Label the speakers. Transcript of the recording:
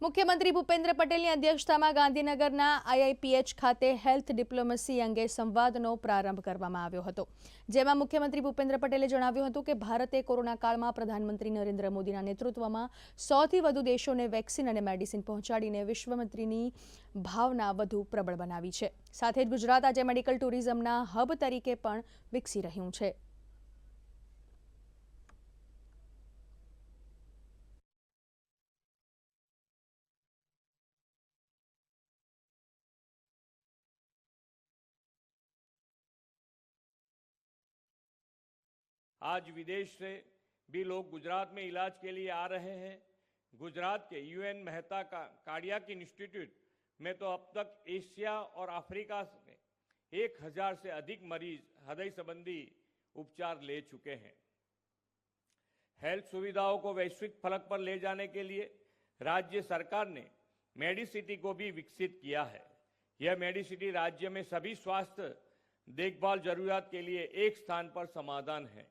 Speaker 1: મુખ્યમંત્રી ભૂપેન્દ્ર પટેલની અધ્યક્ષતામાં ગાંધીનગરના આઈઆઈપીએચ ખાતે હેલ્થ ડિપ્લોમસી અંગે સંવાદનો પ્રારંભ કરવામાં આવ્યો હતો, જેમાં મુખ્યમંત્રી ભૂપેન્દ્ર પટેલે જણાવ્યું હતું કે ભારતે કોરોના કાળમાં પ્રધાનમંત્રી નરેન્દ્ર મોદીના નેતૃત્વમાં સૌથી વધુ દેશોને વેક્સિન અને મેડિસિન પહોંચાડીને વિશ્વમંત્રીની ભાવના વધુ પ્રબળ બનાવી છે। સાથે જ ગુજરાત આજે મેડિકલ ટુરિઝમના હબ તરીકે પણ વિકસી રહ્યું છે।
Speaker 2: आज विदेश से भी लोग गुजरात में इलाज के लिए आ रहे हैं। गुजरात के यूएन मेहता कार्डियक इंस्टीट्यूट में तो अब तक एशिया और अफ्रीका से 1000 से अधिक मरीज हृदय संबंधी उपचार ले चुके हैं। हेल्थ सुविधाओं को वैश्विक फलक पर ले जाने के लिए राज्य सरकार ने मेडिसिटी को भी विकसित किया है। यह मेडिसिटी राज्य में सभी स्वास्थ्य देखभाल जरूरियात के लिए एक स्थान पर समाधान है।